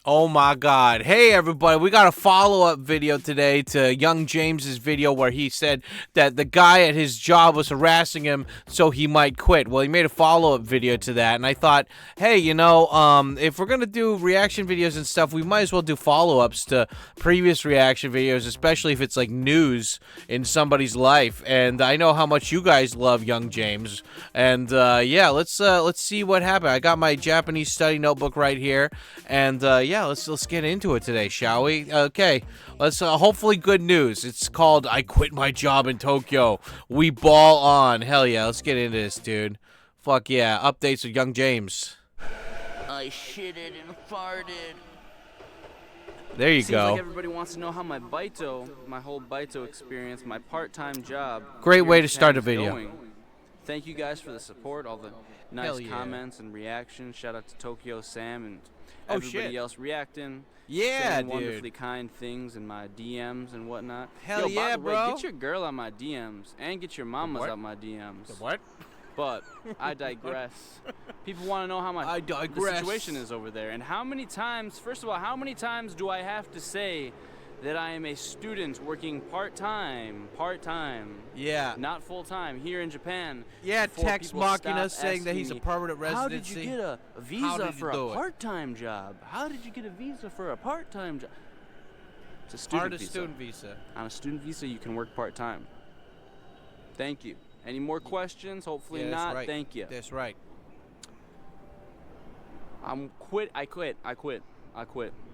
Oh my God. Hey everybody, we got a follow-up video today to Young James's video where he said that the guy at his job was harassing him so he might quit. Well, he made a follow-up video to that, and I thought, hey, if we're gonna do reaction videos and stuff, we might as well do follow-ups to previous reaction videos, especially if it's like news in somebody's life. And I know how much you guys love Young James. And yeah, let's see what happened. I got my Japanese study notebook right here, and yeah, let's get into it today, shall we? Okay, let's hopefully good news. It's called "I Quit My Job in Tokyo. We Ball On." Hell yeah, let's get into this, dude. Fuck yeah, updates with Young James. I shitted and farted. There you Seems go. like everybody wants to know how my whole Baito experience, my part-time job. Great here way in to start a Japan is video. going. Thank you guys for the support, all the nice Hell yeah. comments and reactions. Shout out to Tkyosam and Oh, everybody shit. else reacting. Yeah, saying dude. wonderfully kind things in my DMs and whatnot. Hell Yo, by yeah, the way, bro. get your girl on my DMs and get your mamas what? on my DMs. What? But I digress. People want to know how I the digress. situation is over there, and how many times. First of all, how many times do I have to say that I am a student working part-time, Yeah. not full-time here in Japan? Yeah, before text people mocking stop us saying that asking he's a me, permanent How did residency. you get a How visa did you for do a it? part-time job? How did you get a visa for a part-time job? It's a student Hardest visa. student visa. On a student visa, you can work part-time. Thank you. Any more questions? Hopefully Yeah, that's not. right. Thank you. That's right. I quit.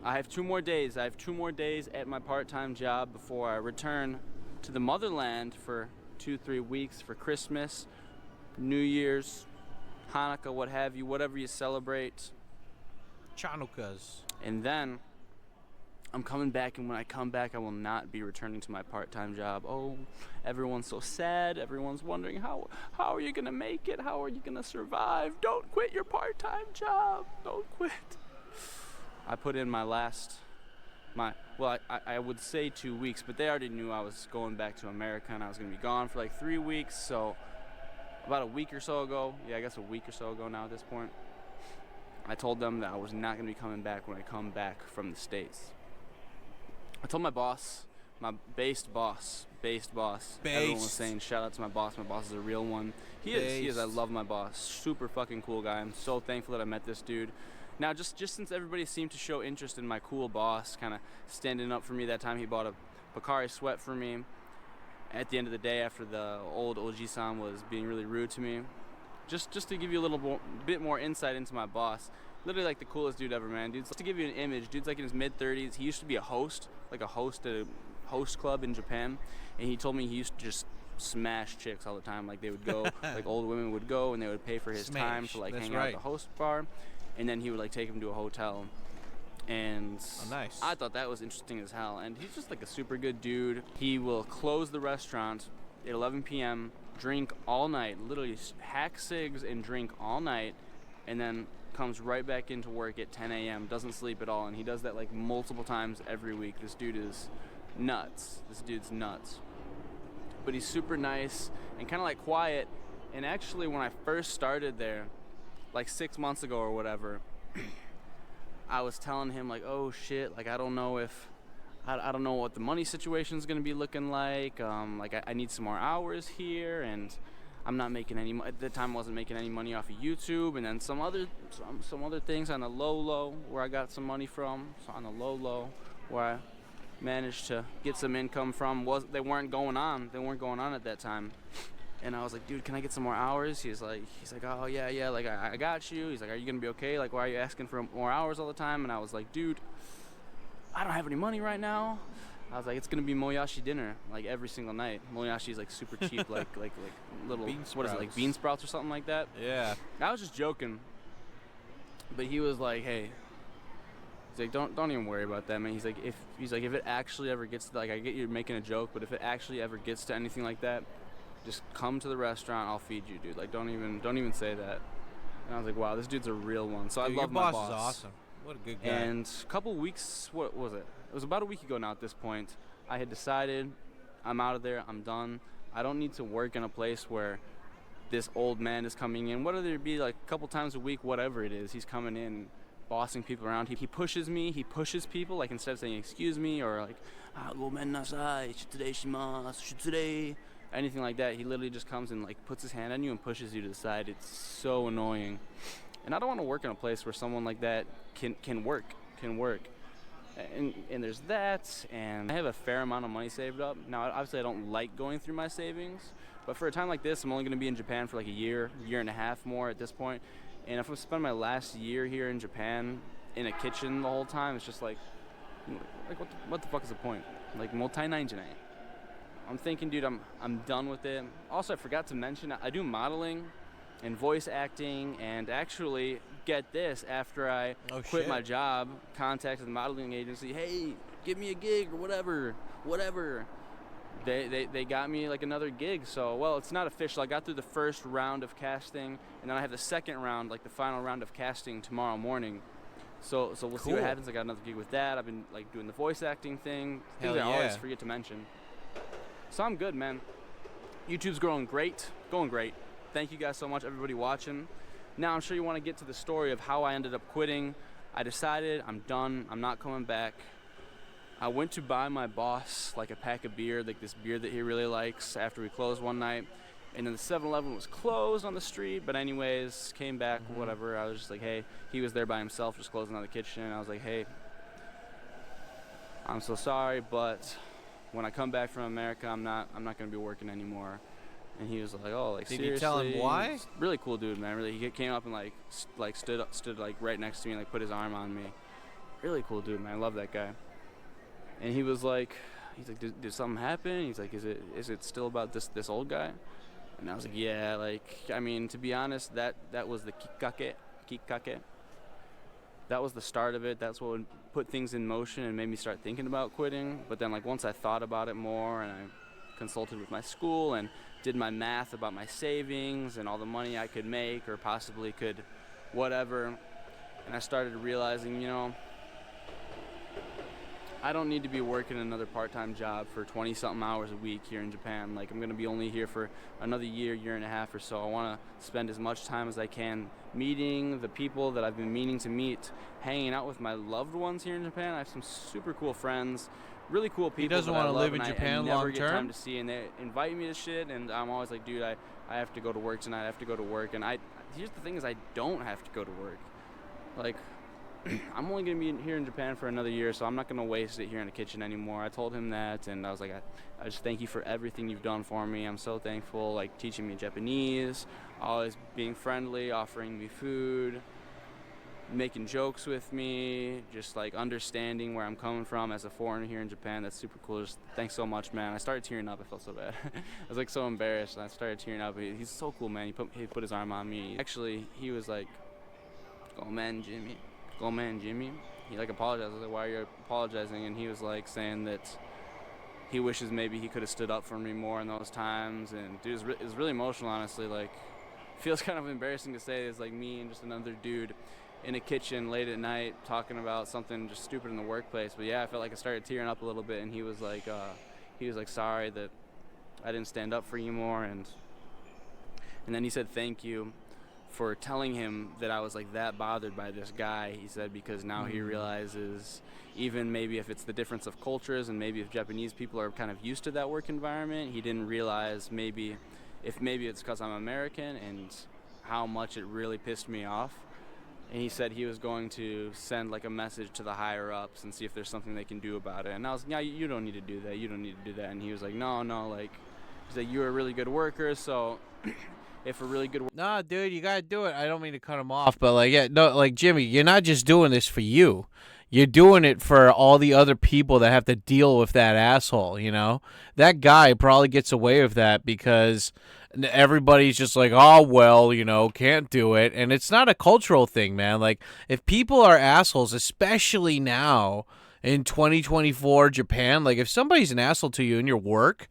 I have 2 more days. I have 2 more days at my part-time job before I return to the motherland for 2-3 weeks for Christmas, New Year's, Hanukkah, what have you, whatever you celebrate. Chanukas. And then I'm coming back, and when I come back, I will not be returning to my part-time job. Oh, everyone's so sad. Everyone's wondering, how are you going to make it? How are you going to survive? Don't quit your part-time job. Don't quit. I put in I would say 2 weeks, but they already knew I was going back to America, and I was going to be gone for like 3 weeks. So about a week or so ago, a week or so ago now at this point, I told them that I was not going to be coming back when I come back from the States. I told my boss, my based boss. Everyone was saying, shout out to my boss. My boss is a real one. He is. I love my boss. Super fucking cool guy. I'm so thankful that I met this dude. Now, just since everybody seemed to show interest in my cool boss, kind of standing up for me that time, he bought a Pocari Sweat for me. At the end of the day, after the old Oji-san was being really rude to me. Just to give you a little bit more insight into my boss. Literally like the coolest dude ever, man. Dude's, to give you an image, dude's like in his mid-30s. He used to be a host at a host club in Japan, and he told me he used to just smash chicks all the time. Like they would go, like old women would go, and they would pay for his time to like hang out at the host bar, and then he would like take him to a hotel. And nice. I thought that was interesting as hell. And he's just like a super good dude. He will close the restaurant at 11 p.m., drink all night, literally hack cigs and drink all night, and then comes right back into work at 10 a.m., doesn't sleep at all, and he does that like multiple times every week. This dude is nuts. But he's super nice and kind of like quiet. And actually, when I first started there, like 6 months ago or whatever, I was telling him like, oh shit, like I don't know what the money situation is gonna be looking like. I need some more hours here, and I'm not making any money. At the time I wasn't making any money off of YouTube, and then some other things on the low where I got some money from. So on the low where I managed to get some income from, they weren't going on at that time. And I was like, dude, can I get some more hours? He's like, oh yeah, like I got you. He's like, are you gonna be okay? Like, why are you asking for more hours all the time? And I was like, dude, I don't have any money right now. I was like, it's gonna be moyashi dinner, like every single night. Moyashi is like super cheap, like little bean what is it, like bean sprouts or something like that? Yeah. I was just joking, but he was like, hey, he's like, don't even worry about that, man. He's like, if it actually ever gets to, like, I get you're making a joke, but if it actually ever gets to anything like that, just come to the restaurant. I'll feed you, dude. Like, don't even say that. And I was like, wow, this dude's a real one. So dude, I love my boss. Your boss is awesome. What a good guy. And a couple weeks, what was it? It was about a week ago now at this point. I had decided I'm out of there. I'm done. I don't need to work in a place where this old man is coming in. Whether it be like a couple times a week, whatever it is, he's coming in bossing people around. He pushes me. He pushes people. Like instead of saying excuse me or like gomen nasai, shitsurei shimasu, shitsurei, anything like that, he literally just comes and like puts his hand on you and pushes you to the side. It's so annoying. And I don't want to work in a place where someone like that can work. And there's that, and I have a fair amount of money saved up. Now, obviously, I don't like going through my savings, but for a time like this, I'm only going to be in Japan for like a year and a half more at this point. And if I spend my last year here in Japan in a kitchen the whole time, it's just like what the fuck is the point? Like, motai nai janai. I'm thinking, dude, I'm done with it. Also, I forgot to mention, I do modeling and voice acting, and actually, get this, after I quit my job, contacted the modeling agency, hey, give me a gig or whatever. They got me like another gig. So, well, it's not official. I got through the first round of casting, and then I have the second round, like the final round of casting tomorrow morning. So we'll see what happens. I got another gig with that. I've been like doing the voice acting thing. Things I always forget to mention. So I'm good, man. YouTube's going great. Thank you guys so much, everybody watching. Now I'm sure you want to get to the story of how I ended up quitting. I decided I'm done. I'm not coming back. I went to buy my boss like a pack of beer, like this beer that he really likes, after we closed one night. And then the 7-Eleven was closed on the street. But anyways, came back, whatever. I was just like, hey, he was there by himself, just closing on the kitchen. And I was like, hey, I'm so sorry, but when I come back from America, I'm not going to be working anymore. And he was like, oh, like, did seriously? you tell him why? Really cool dude, man. Really, he came up and like stood like right next to me and like put his arm on me. Really cool dude, man. I love that guy. And he was like, did something happen? He's like, is it still about this old guy? And I was like, yeah, like, I mean, to be honest, that was the kikkake. That was the start of it. That's what would put things in motion and made me start thinking about quitting. But then, like, once I thought about it more and I consulted with my school and did my math about my savings and all the money I could make or possibly could whatever, and I started realizing, you know, I don't need to be working another part-time job for 20-something hours a week here in Japan. Like, I'm going to be only here for another year and a half or so. I want to spend as much time as I can meeting the people that I've been meaning to meet, hanging out with my loved ones here in Japan. I have some super cool friends, really cool people. He doesn't want to live in Japan long term? I never get time to see, and they invite me to shit, and I'm always like, dude, I have to go to work tonight. I have to go to work. And here's the thing is I don't have to go to work. Like, I'm only going to be here in Japan for another year, so I'm not going to waste it here in the kitchen anymore. I told him that, and I was like, I just thank you for everything you've done for me. I'm so thankful, like teaching me Japanese, always being friendly, offering me food, making jokes with me, just like understanding where I'm coming from as a foreigner here in Japan. That's super cool. Just thanks so much, man. I started tearing up. I felt so bad. I was like so embarrassed, and I started tearing up. He's so cool, man. He put his arm on me. Actually, he was like, "Oh man, Jimmy." He like apologized. I was like, why are you apologizing? And he was like saying that he wishes maybe he could have stood up for me more in those times. And dude, it was really emotional, honestly. Like, feels kind of embarrassing to say it's like me and just another dude in a kitchen late at night talking about something just stupid in the workplace. But yeah, I felt like I started tearing up a little bit. And he was like sorry that I didn't stand up for you more. And then he said thank you for telling him that I was like that bothered by this guy. He said because now he realizes, even maybe if it's the difference of cultures and maybe if Japanese people are kind of used to that work environment, he didn't realize maybe it's because I'm American and how much it really pissed me off. And he said he was going to send like a message to the higher ups and see if there's something they can do about it. And I was like, yeah, you don't need to do that. And he was like, no, like, he's like, you're a really good worker, so if a really good Nah, dude, you gotta do it. I don't mean to cut him off, but like, yeah, no, like, Jimmy, you're not just doing this for you. You're doing it for all the other people that have to deal with that asshole, you know? That guy probably gets away with that because everybody's just like, oh, well, you know, can't do it. And it's not a cultural thing, man. Like, if people are assholes, especially now in 2024 Japan, like, if somebody's an asshole to you in your work,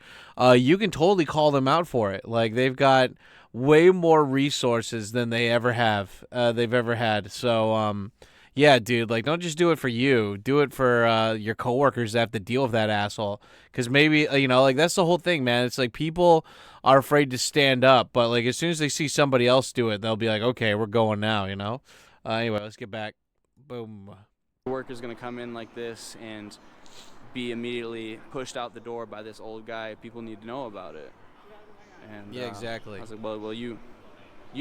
you can totally call them out for it. Like, they've got way more resources than they've ever had. So, yeah, dude, like, don't just do it for you. Do it for your coworkers that have to deal with that asshole. Because maybe, you know, like, that's the whole thing, man. It's like people are afraid to stand up, but, like, as soon as they see somebody else do it, they'll be like, okay, we're going now, you know? Anyway, let's get back Boom. Worker's gonna come in like this and be immediately pushed out the door by this old guy. People need to know about it. And Yeah, exactly. I was like, well, you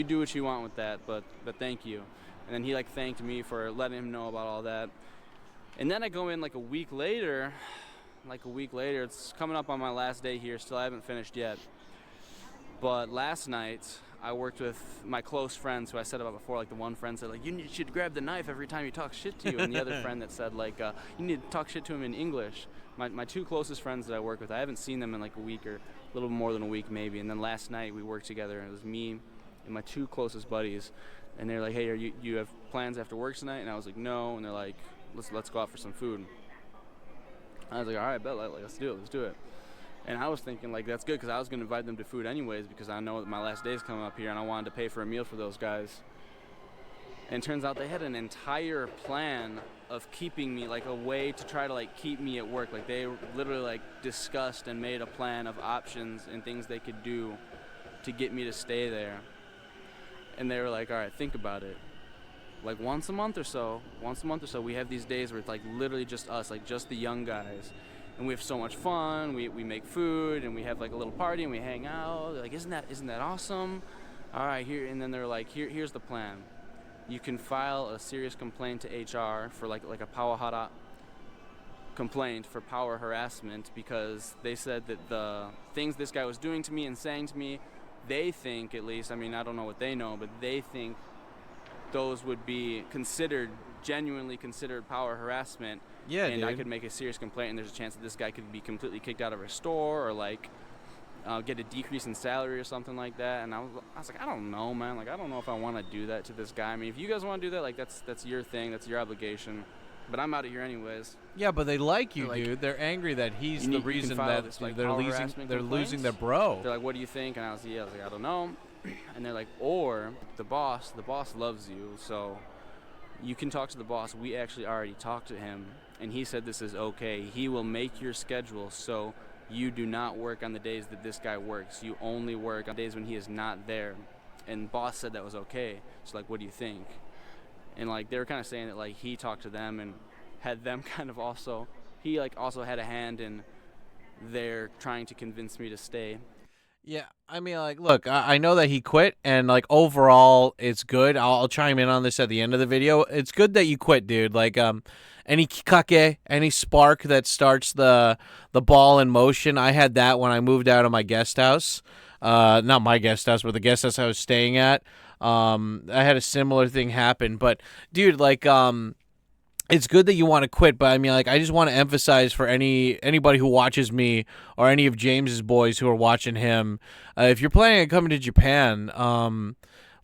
do what you want with that, but thank you. And then he like thanked me for letting him know about all that. And then I go in like a week later. It's coming up on my last day here. Still, I haven't finished yet. But last night, I worked with my close friends who I said about before. Like the one friend said, like, you should grab the knife every time you talk shit to you. And the other friend that said, like, you need to talk shit to him in English. My two closest friends that I work with, I haven't seen them in like a week or a little more than a week maybe. And then last night we worked together, and it was me and my two closest buddies. And they're like, hey, you have plans after work tonight? And I was like, no. And they're like, let's go out for some food. I was like, all right, bet, let's do it. And I was thinking, like, that's good, because I was going to invite them to food anyways, because I know that my last day's coming up here, and I wanted to pay for a meal for those guys. And it turns out they had an entire plan of keeping me, like, a way to try to, like, keep me at work. Like, they literally, like, discussed and made a plan of options and things they could do to get me to stay there. And they were like, all right, think about it. Like, once a month or so, we have these days where it's, like, literally just us, like, just the young guys. And we have so much fun. We make food, and we have like a little party, and we hang out. They're like, isn't that awesome? All right, here. And then they're like, here's the plan. You can file a serious complaint to HR for like a pawahara complaint for power harassment, because they said that the things this guy was doing to me and saying to me, they think, at least, I mean, I don't know what they know, but they think those would be genuinely considered power harassment. Yeah, and dude. I could make a serious complaint, and there's a chance that this guy could be completely kicked out of our store, or like get a decrease in salary or something like that. And I was like, I don't know, man. Like, I don't know if I want to do that to this guy. I mean, if you guys want to do that, like, that's your thing, that's your obligation. But I'm out of here anyways. Yeah, but they like you, They're like, dude. They're angry that he's the reason file that this, like, they're power losing. harassment They're complaint. losing their bro. They're like, what do you think? And I was like, I don't know. And they're like, or the boss loves you, so you can talk to the boss. We actually already talked to him, and he said this is okay. He will make your schedule so you do not work on the days that this guy works. You only work on days when he is not there. And boss said that was okay. So, like, what do you think? And, like, they were kind of saying that, like, he talked to them and had them kind of also, he, like, also had a hand in their trying to convince me to stay. Yeah, I mean, like, look, I know that he quit, and, like, overall, it's good. I'll chime in on this at the end of the video. It's good that you quit, dude. Like, any kikake, any spark that starts the ball in motion, I had that when I moved out of my guest house. Not my guest house, but the guest house I was staying at. I had a similar thing happen. But, dude, like, it's good that you want to quit, but I mean, like, I just want to emphasize for anybody who watches me or any of James's boys who are watching him, if you're planning on coming to Japan,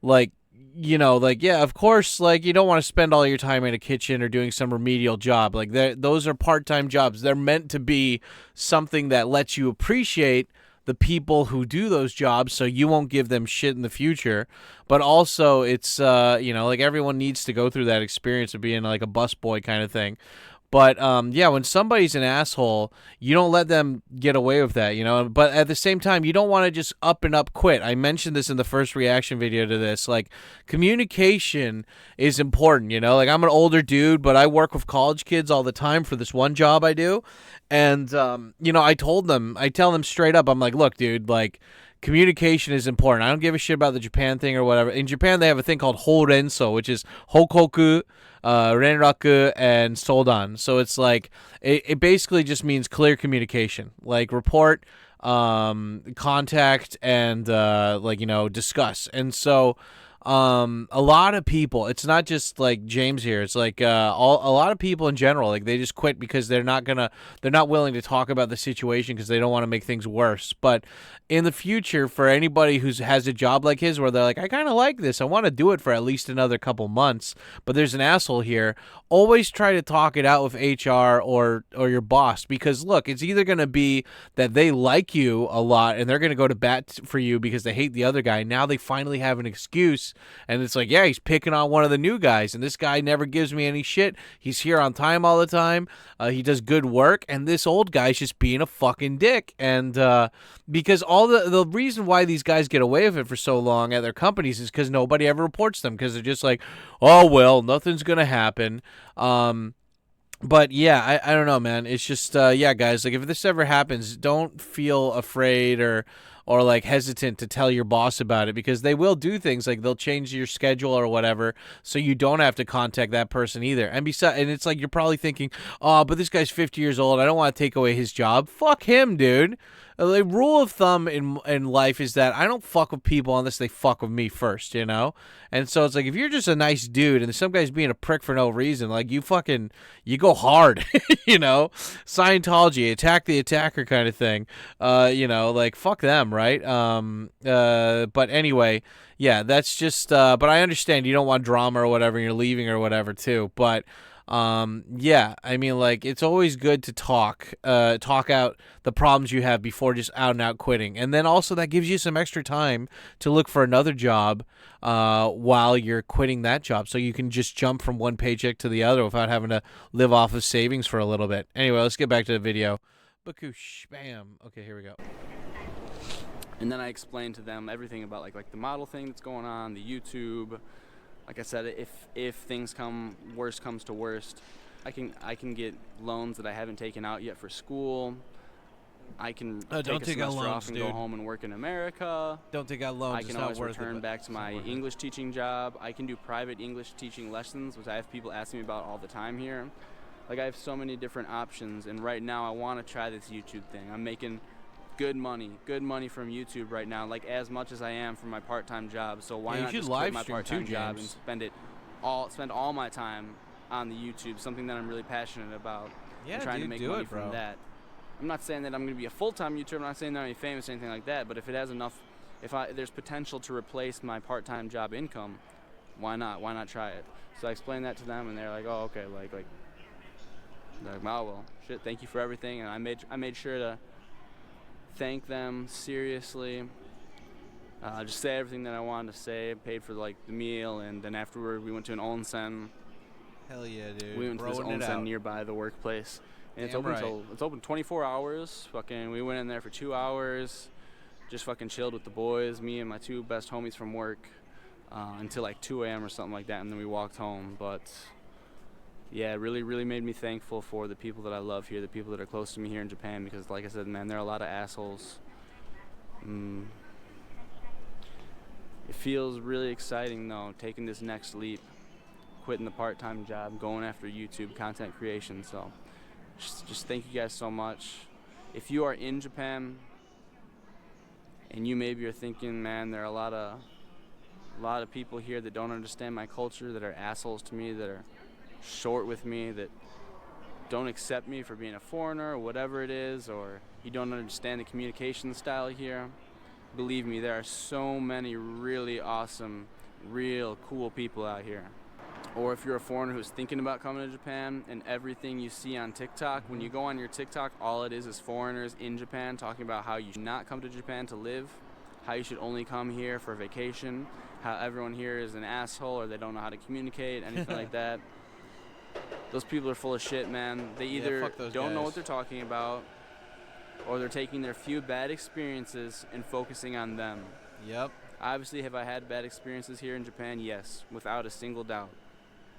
like, you know, like, yeah, of course, like, you don't want to spend all your time in a kitchen or doing some remedial job. Like, those are part-time jobs. They're meant to be something that lets you appreciate the people who do those jobs, so you won't give them shit in the future. But also, it's, you know, like, everyone needs to go through that experience of being like a busboy kind of thing. But, yeah, when somebody's an asshole, you don't let them get away with that, you know? But at the same time, you don't want to just up and up quit. I mentioned this in the first reaction video to this. Like, communication is important, you know? Like, I'm an older dude, but I work with college kids all the time for this one job I do. And, you know, I tell them straight up, I'm like, look, dude, like, communication is important. I don't give a shit about the Japan thing or whatever. In Japan, they have a thing called Horenso, which is Hokoku, Renraku, and Soldan. So it's like, it basically just means clear communication. Like, report, contact, and, like, you know, discuss. And so, a lot of people, it's not just like James here, it's like a lot of people in general, like, they just quit because they're not willing to talk about the situation because they don't want to make things worse. But in the future, for anybody who has a job like his where they're like, I kind of like this, I want to do it for at least another couple months, but there's an asshole here, always try to talk it out with HR or your boss, because look, it's either going to be that they like you a lot and they're going to go to bat for you because they hate the other guy. Now they finally have an excuse, and it's like, yeah, he's picking on one of the new guys, and this guy never gives me any shit. He's here on time all the time. He does good work, and this old guy's just being a fucking dick. And because all the reason why these guys get away with it for so long at their companies is because nobody ever reports them, because they're just like, oh well, nothing's gonna happen. But yeah, I don't know, man. It's just yeah, guys, like if this ever happens, don't feel afraid or like hesitant to tell your boss about it, because they will do things like they'll change your schedule or whatever, so you don't have to contact that person either. And besides, and it's like you're probably thinking, oh, but this guy's 50 years old. I don't want to take away his job. Fuck him, dude. The rule of thumb in life is that I don't fuck with people unless they fuck with me first, you know? And so it's like, if you're just a nice dude and some guy's being a prick for no reason, like you go hard, you know? Scientology, attack the attacker kind of thing. You know, like fuck them, right? But anyway, yeah, that's just, but I understand you don't want drama or whatever, and you're leaving or whatever too, but yeah, I mean, like, it's always good to talk out the problems you have before just out and out quitting. And then also that gives you some extra time to look for another job while you're quitting that job, so you can just jump from one paycheck to the other without having to live off of savings for a little bit. Anyway, let's get back to the video. Bakoosh, bam. Okay, here we go. And then I explained to them everything about like the model thing that's going on, the YouTube. Like I said, if things worst comes to worst, I can get loans that I haven't taken out yet for school. I can take a semester off and go home and work in America. Don't take out loans. I can always return back to my English teaching job. I can do private English teaching lessons, which I have people asking me about all the time here. Like, I have so many different options, and right now I want to try this YouTube thing. I'm making good money from YouTube right now, like as much as I am from my part-time job. So why not just quit my part-time job and spend all my time on the YouTube, something that I'm really passionate about, and trying to make money from that. I'm not saying that I'm going to be a full-time YouTuber. I'm not saying that I'm famous or anything like that. But if it has enough, there's potential to replace my part-time job income, why not? Why not try it? So I explained that to them, and they're like, oh, okay, like, oh well, shit, thank you for everything. And I made sure to thank them seriously, just say everything that I wanted to say, paid for like the meal, and then afterward we went to an onsen. Hell yeah, dude. We went to this onsen nearby the workplace, and it's open 24 hours. Fucking, we went in there for 2 hours, just fucking chilled with the boys, me and my two best homies from work, until like 2 a.m. or something like that, and then we walked home. But yeah, it really made me thankful for the people that I love here, the people that are close to me here in Japan, because like I said, man, there are a lot of assholes. It feels really exciting, though, taking this next leap, quitting the part-time job, going after YouTube content creation. So just thank you guys so much. If you are in Japan and you maybe are thinking, man, there are a lot of people here that don't understand my culture, that are assholes to me, that are short with me, that don't accept me for being a foreigner or whatever it is, or you don't understand the communication style here, believe me, there are so many really awesome, real cool people out here. Or if you're a foreigner who's thinking about coming to Japan, and everything you see on TikTok, when you go on your TikTok, all it is foreigners in Japan talking about how you should not come to Japan to live, how you should only come here for vacation, how everyone here is an asshole or they don't know how to communicate, anything like that. Those people are full of shit, man. They either don't know what they're talking about, or they're taking their few bad experiences and focusing on them. Yep. Obviously, have I had bad experiences here in Japan? Yes, without a single doubt.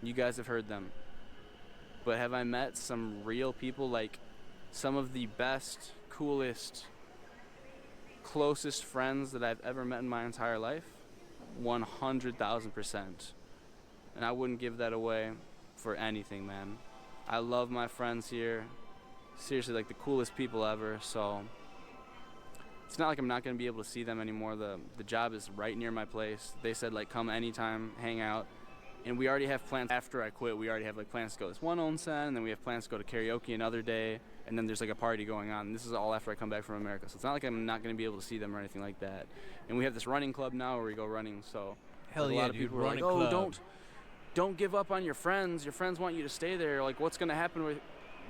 You guys have heard them. But have I met some real people, like some of the best, coolest, closest friends that I've ever met in my entire life? 100,000%. And I wouldn't give that away for anything, man. I love my friends here. Seriously, like the coolest people ever. So it's not like I'm not going to be able to see them anymore. The job is right near my place. They said, like, come anytime, hang out. And we already have plans after I quit. We already have like plans to go to this one onsen, and then we have plans to go to karaoke another day, and then there's like a party going on. And this is all after I come back from America. So it's not like I'm not going to be able to see them or anything like that. And we have this running club now where we go running. So hell yeah, a lot of people are like, oh, don't give up on your friends. Your friends want you to stay there. Like, what's gonna happen with?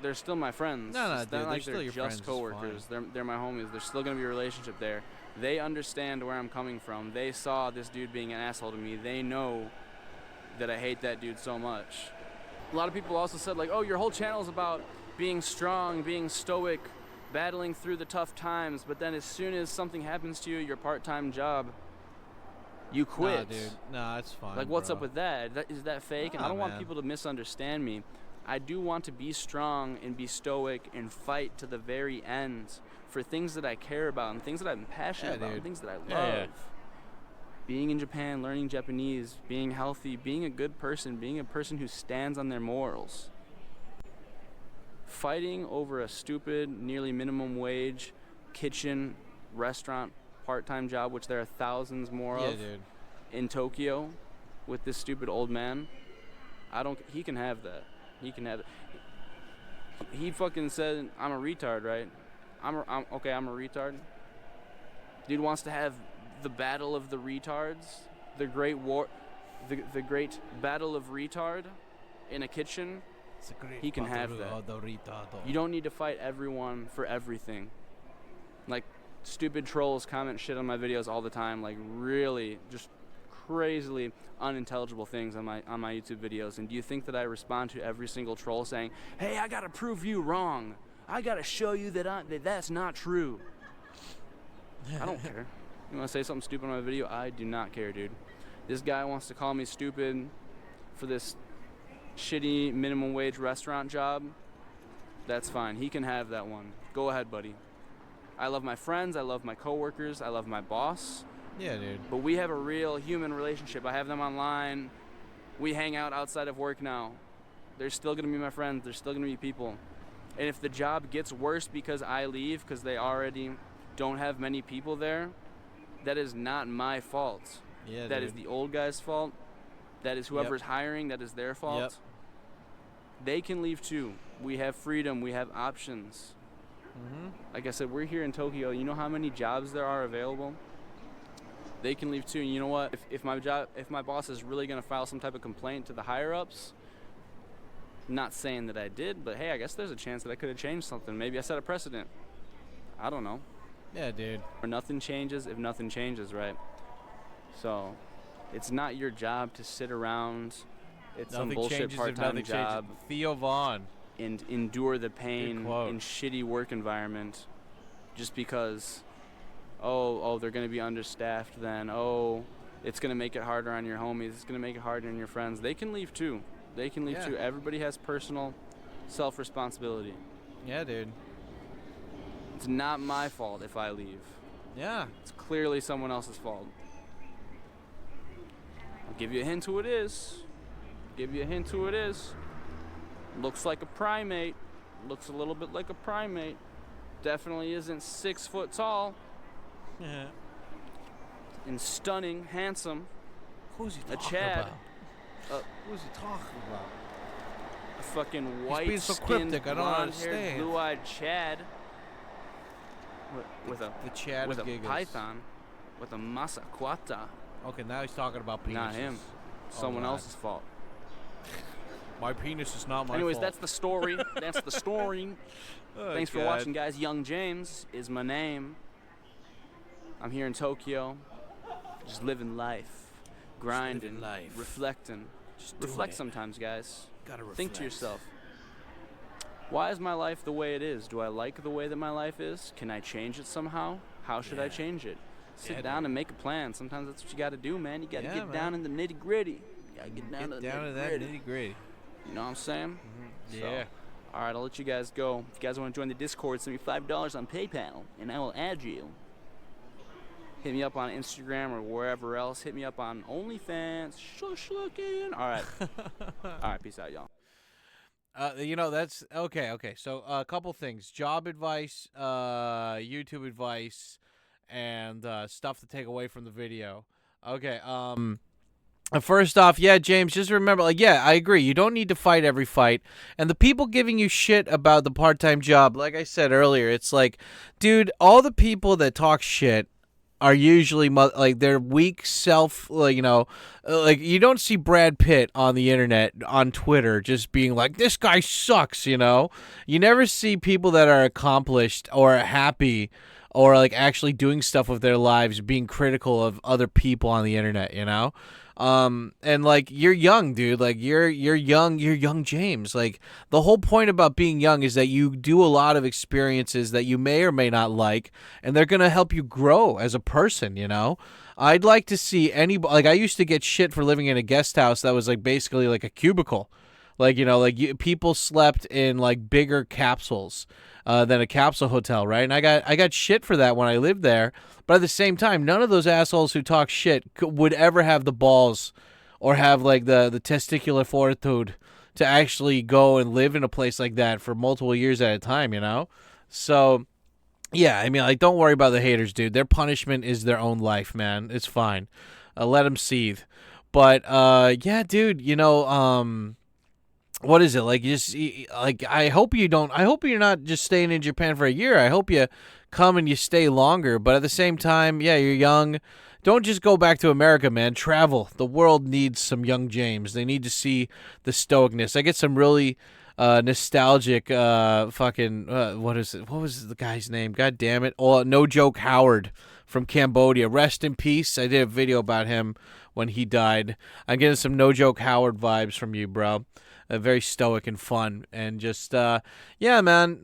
They're still my friends. No, It's dude, not they're like still they're your just friends, it's coworkers. They're my homies. There's still gonna be a relationship there. They understand where I'm coming from. They saw this dude being an asshole to me. They know that I hate that dude so much. A lot of people also said, like, oh, your whole channel is about being strong, being stoic, battling through the tough times, but then as soon as something happens to you, your part-time job, you quit. Nah, dude. Nah, it's fine. Like, what's bro. up with that? Is that fake? And I Nah, don't want man. people to misunderstand me. I do want to be strong and be stoic and fight to the very end for things that I care about and things that I'm passionate about and things that I love. Yeah. Being in Japan, learning Japanese, being healthy, being a good person, being a person who stands on their morals. Fighting over a stupid, nearly minimum wage kitchen, restaurant, part-time job, which there are thousands more of dude. in Tokyo with this stupid old man. He can have that. He can have it. He fucking said I'm a retard, right? I'm a retard. Dude wants to have the battle of the retards, the great war, the great battle of retard in a kitchen. He can have that. You don't need to fight everyone for everything. Like, stupid trolls comment shit on my videos all the time, like really just crazily unintelligible things on my YouTube videos. And do you think that I respond to every single troll saying, "Hey, I gotta prove you wrong. I gotta show you that that's not true"? I don't care. You want to say something stupid on my video? I do not care, dude. This guy wants to call me stupid for this shitty minimum wage restaurant job. That's fine. He can have that one. Go ahead, buddy. I love my friends. I love my coworkers. I love my boss. Yeah, dude. But we have a real human relationship. I have them online. We hang out outside of work now. They're still going to be my friends. They're still going to be people. And if the job gets worse because I leave, because they already don't have many people there, that is not my fault. Yeah, that dude. is the old guy's fault. That is whoever's hiring. That is their fault. Yep. They can leave too. We have freedom. We have options. Like I said, we're here in Tokyo. You know how many jobs there are available? They can leave too. And you know what? If my boss is really going to file some type of complaint to the higher ups, not saying that I did, but hey, I guess there's a chance that I could have changed something. Maybe I set a precedent. I don't know. Yeah, dude. Or nothing changes if nothing changes, right? So it's not your job to sit around at some bullshit part-time job Theo Vaughn. and endure the pain in shitty work environment just because they're going to be understaffed then. It's going to make it harder on your homies. It's going to make it harder on your friends. They can leave too. They can leave too. Everybody has personal self-responsibility. Yeah, dude. It's not my fault if I leave. Yeah. It's clearly someone else's fault. I'll give you a hint who it is. Looks like a primate. Looks a little bit like a primate. Definitely isn't 6 foot tall. Yeah. And stunning, handsome. Who's he A talking Chad. about? Who's he talking about? A fucking being so white-skinned, cryptic, I don't blonde-haired, understand. blue-eyed Chad. With The Chad a of Gigas. python. With a masakwata. Okay, now he's talking about penises. Not him. Someone God. else's fault. My penis is not my Anyways, fault. that's the story. That's the story. Oh, Thanks for God. watching, guys. YungJames is my name. I'm here in Tokyo, just living life, grinding, reflecting. Just reflect sometimes, guys. Gotta reflect. Think to yourself, why is my life the way it is? Do I like the way that my life is? Can I change it somehow? How should I change it? Sit down and make a plan. Sometimes that's what you got to do, man. You got to get down in the nitty gritty. You got to get down to the nitty gritty. You know what I'm saying? Yeah. So, all right, I'll let you guys go. If you guys want to join the Discord, send me $5 on PayPal, and I will add you. Hit me up on Instagram or wherever else. Hit me up on OnlyFans. Shush looking. All right. All right, peace out, y'all. That's okay. Okay, so a couple things: job advice, YouTube advice, and stuff to take away from the video. Okay. First off, James, just remember, I agree. You don't need to fight every fight. And the people giving you shit about the part-time job, like I said earlier, it's like, dude, all the people that talk shit are usually like they're weak self, like, like you don't see Brad Pitt on the internet, on Twitter, just being like, this guy sucks, you never see people that are accomplished or happy or like actually doing stuff with their lives being critical of other people on the internet, and like, you're young, dude. Like, you're young James. Like, the whole point about being young is that you do a lot of experiences that you may or may not like, and they're gonna help you grow as a person. I'd like to see like, I used to get shit for living in a guest house that was like basically like a cubicle. Like, people slept in like bigger capsules than a capsule hotel, right? And I got shit for that when I lived there. But at the same time, none of those assholes who talk shit would ever have the balls or have like the testicular fortitude to actually go and live in a place like that for multiple years at a time, So, yeah, I mean, like, don't worry about the haters, dude. Their punishment is their own life, man. It's fine. Let them seethe. But, yeah, dude, what is it like? I hope you're not just staying in Japan for a year. I hope you come and you stay longer. But at the same time, yeah, you're young. Don't just go back to America, man. Travel. The world needs some young James. They need to see the stoicness. I get some really nostalgic fucking what is it? What was the guy's name? God damn it! Oh, No Joke Howard from Cambodia. Rest in peace. I did a video about him when he died. I'm getting some No Joke Howard vibes from you, bro. Very stoic and fun, and just yeah, man.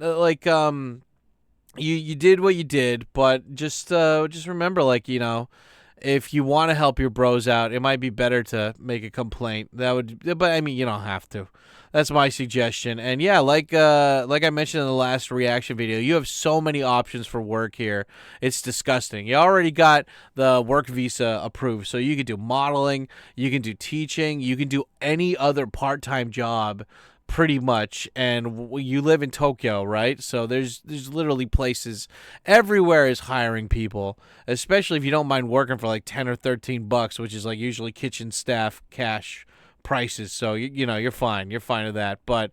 You did what you did, but just remember, like, if you want to help your bros out, it might be better to make a complaint. But I mean, you don't have to. That's my suggestion. And yeah, like I mentioned in the last reaction video, you have so many options for work here. It's disgusting. You already got the work visa approved, so you can do modeling, you can do teaching, you can do any other part-time job pretty much, and you live in Tokyo, right? So there's literally places everywhere is hiring people, especially if you don't mind working for like 10 or 13 bucks, which is like usually kitchen staff cash prices. So you're fine with that. But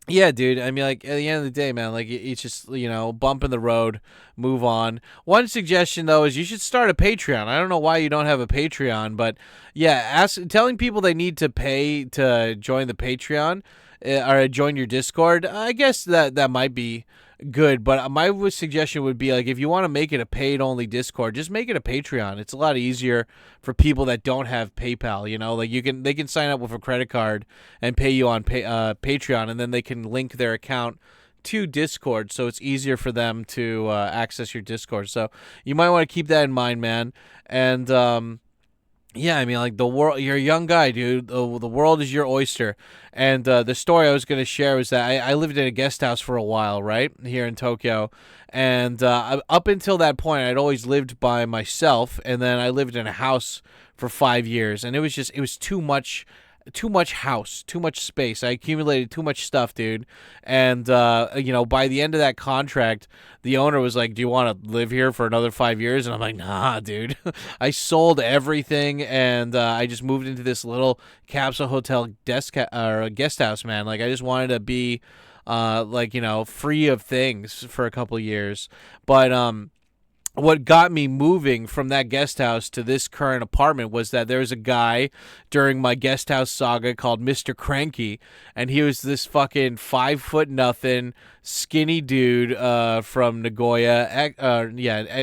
yeah, dude, I mean, like, at the end of the day, man, like, it's just, bump in the road, move on. One suggestion, though, is you should start a Patreon. I don't know why you don't have a Patreon, but yeah, telling people they need to pay to join the Patreon or join your Discord, I guess that might be good. But my suggestion would be, like, if you want to make it a paid-only Discord, just make it a Patreon. It's a lot easier for people that don't have PayPal, like, they can sign up with a credit card and pay you on Patreon, and then they can link their account to Discord, so it's easier for them to access your Discord. So you might want to keep that in mind, man. And yeah, I mean, like, the world, you're a young guy, dude. The world is your oyster. And the story I was going to share was that I lived in a guest house for a while, right, here in Tokyo. And up until that point, I'd always lived by myself. And then I lived in a house for 5 years. And it was too much house, too much space. I accumulated too much stuff, dude. And, by the end of that contract, the owner was like, do you want to live here for another 5 years? And I'm like, nah, dude. I sold everything, and I just moved into this little capsule hotel guest house, man. Like, I just wanted to be, free of things for a couple years. But, what got me moving from that guest house to this current apartment was that there was a guy during my guest house saga called Mr. Cranky, and he was this fucking 5'0" skinny dude from Nagoya,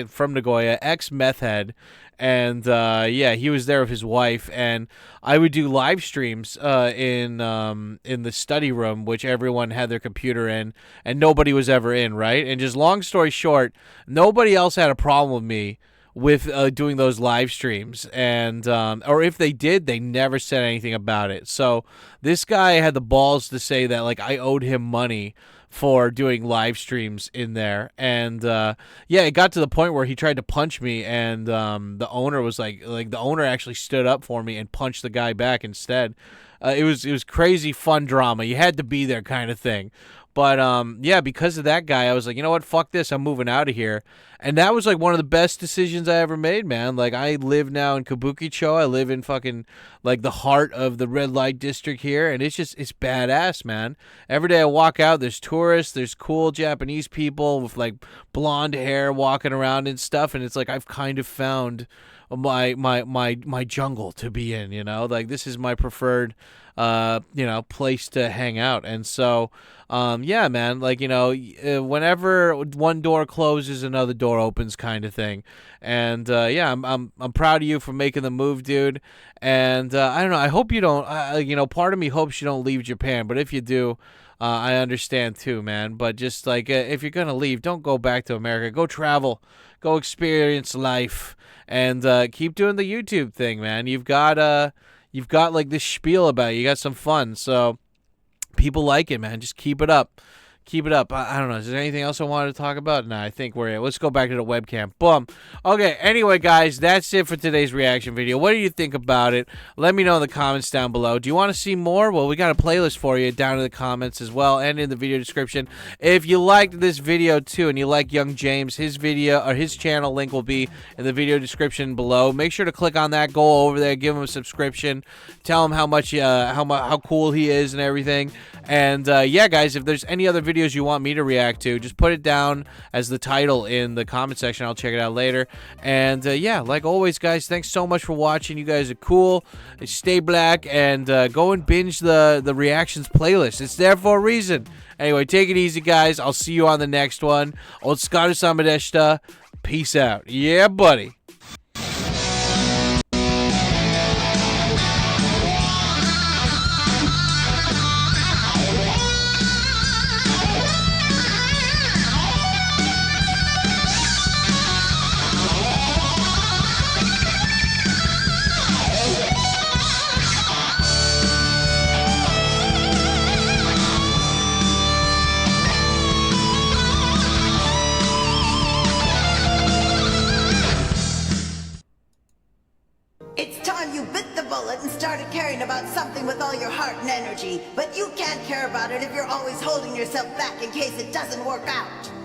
from Nagoya, ex-meth head. And he was there with his wife, and I would do live streams in the study room, which everyone had their computer in, and nobody was ever in, right? And just long story short, nobody else had a problem with me with doing those live streams, and or if they did, they never said anything about it. So this guy had the balls to say that, like, I owed him money for doing live streams in there. And it got to the point where he tried to punch me, and the owner was like the owner actually stood up for me and punched the guy back instead. It was crazy fun drama. You had to be there, kind of thing. But yeah, because of that guy, I was like, you know what, fuck this, I'm moving out of here. And that was like one of the best decisions I ever made, man. Like, I live now in Kabukicho. I live in fucking like the heart of the red light district here, and it's badass, man. Every day I walk out, there's tourists, there's cool Japanese people with like blonde hair walking around and stuff, and it's like I've kind of found my jungle to be in, you know? Like, this is my preferred place to hang out. And so yeah, man, like, whenever one door closes, another door opens, kind of thing. And yeah, I'm proud of you for making the move, dude. And I don't know, I hope you don't part of me hopes you don't leave Japan, but if you do, I understand too, man. But just like, if you're gonna leave, don't go back to America. Go travel, go experience life, and keep doing the YouTube thing, man. You've got like this spiel about you. You got some fun, so people like it, man. Just keep it up. Keep it up. I don't know. Is there anything else I wanted to talk about? Nah, I think let's go back to the webcam. Boom. Okay, anyway, guys, that's it for today's reaction video. What do you think about it? Let me know in the comments down below. Do you want to see more? Well, we got a playlist for you down in the comments as well, and in the video description. If you liked this video too, and you like YungJames, his video or his channel link will be in the video description below. Make sure to click on that. Go over there, give him a subscription, tell him how cool he is and everything. And yeah, guys, if there's any other videos you want me to react to, just put it down as the title in the comment section. I'll check it out later. And yeah, like always, guys, thanks so much for watching. You guys are cool. Stay black, and go and binge the reactions playlist. It's there for a reason. Anyway, take it easy, guys. I'll see you on the next one. Tkyosam deshita. Peace out. Yeah, buddy. It's time you bit the bullet and started caring about something with all your heart and energy. But you can't care about it if you're always holding yourself back in case it doesn't work out.